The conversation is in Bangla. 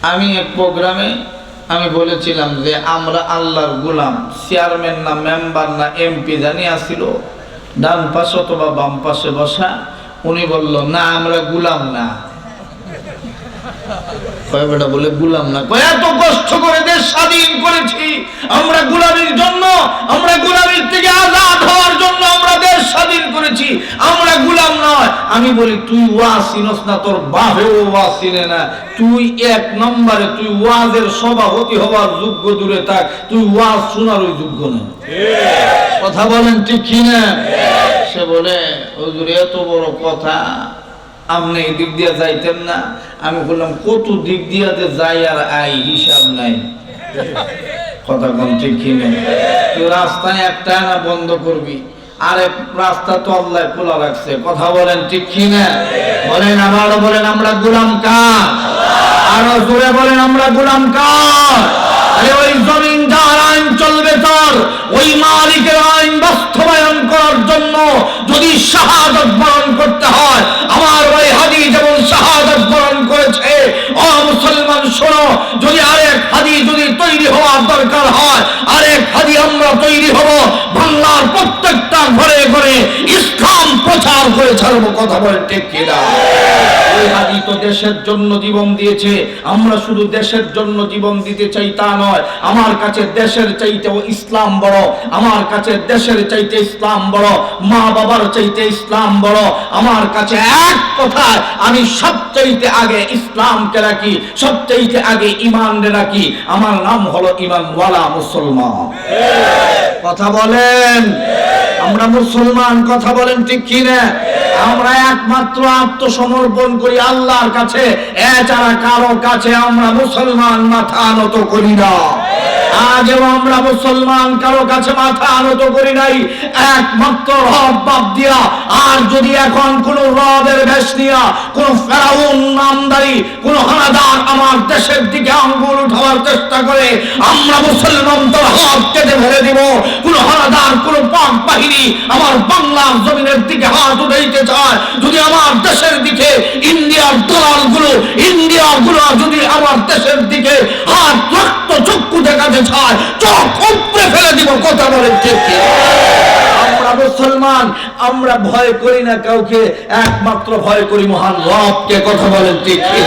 আমি এক প্রোগ্রামে আমি বলেছিলাম যে আমরা আল্লাহর গোলাম। চেয়ারম্যান না মেম্বার না এমপি জানি আসিল, ডান পাশে অথবা বাম পাশে বসা, উনি বলল না আমরা গোলাম না। কয় বেটা বলে গোলাম না, কয় এত কষ্ট করে দেশ স্বাধীন করেছি আমরা গোলামির জন্য, আমরা গোলামির থেকে আজাদ হওয়ার জন্য আমরা দেশ স্বাধীন করেছি, আমরা গোলাম নয়। আমি বলি তুই ওয়াজ চিনস না, তোর বাপেও ওয়াজ চিনে না, তুই এক নম্বরে তুই ওয়াজের সভাপতি হওয়ার যোগ্য, দূরে থাক তুই ওয়াজ শোনার যোগ্য না। কথা বলেন ঠিক কিনা? সে বলে হুজুর এত বড় কথা, আপনি এই দিক দিয়ে যাইতেন না? আমি বললাম কত দিক দিয়ে যাই আর আই হিসাব নাই। কথা কোন ঠিক কিনে? তুই রাস্তায় একটা না বন্ধ করবি, আরেক রাস্তা তো আল্লাহ খোলা রাখছে। কথা বলেন ঠিক কিনা? বলেন আবারও বলেন আমরা গোলাম কার? আরো জোরে বলেন আমরা গোলাম কার? আরে ওই জমিনদার আইন চলবে তোর, ওই মালিকের আইন বাস্তবায়ন করার জন্য যদি শাহাদাত বরণ করতে হয়, আমার ভাই হাদি যেমন শাহাদাত বরণ করেছে, ও মুসলমান শোনো, যদি আরেক হাদি যদি তৈরি হওয়ার দরকার হয়, আরেক হাদি আমরা তৈরি হব, বাংলার প্রত্যেকটা ঘরে ঘরে ইসলাম প্রচার করে ছাড়বো। কথা বলেন ঠিক কিনা? ওই হাদি তো দেশের জন্য জীবন দিয়েছে, আমরা শুধু দেশের জন্য জীবন দিতে চাই তা নয়, আমার কাছে দেশের চাইতেও ইসলাম বড়, আমার কাছে দেশের চাইতে ইসলাম বড়, মা বাবার চাইতে ইসলাম বড়। আমার কাছে এক কথায় আমি সবচাইতে আগে ইসলামকে রাখি, সবচাইতে আগে ঈমানকে রাখি। আমার নাম হলো ঈমানওয়ালা মুসলমান। কথা বলেন আমরা মুসলমান। কথা বলেন ঠিক কিনা? আমরা একমাত্র আত্মসমর্পণ করি আল্লাহর কাছে, এছাড়া কারো কাছে আমরা মুসলমান মাথা নত করি না। আজও আমরা মুসলমান কারো কাছে মাথা নত করি নাই, একমাত্র রব বাদ দিয়া। আর যদি এখন কোন রবের বেশ নিয়া কোন ফেরাউন নামদারি কোন হানাদার আমার দেশের দিকে আঙ্গুল উঠাবার চেষ্টা করে, আমরা মুসলমান তার হাত কেটে ফেলে দিব। কোন হানাদার কোন পাক বাহিনী আমার বাংলার জমিনের দিকে হাত উঠাইতে চায়, যদি আমার দেশের দিকে ইন্ডিয়ার দালালগুলো যদি আমার দেশের দিকে হাত রক্ত চক্ষু দেখাতে চায়, চোখ উপড়ে ফেলে দিব। কথা বলেন ঠিক কি? আমরা মুসলমান, আমরা ভয় করি না কাউকে, একমাত্র ভয় করি মহান রবকে। কথা বলেন ঠিক কি?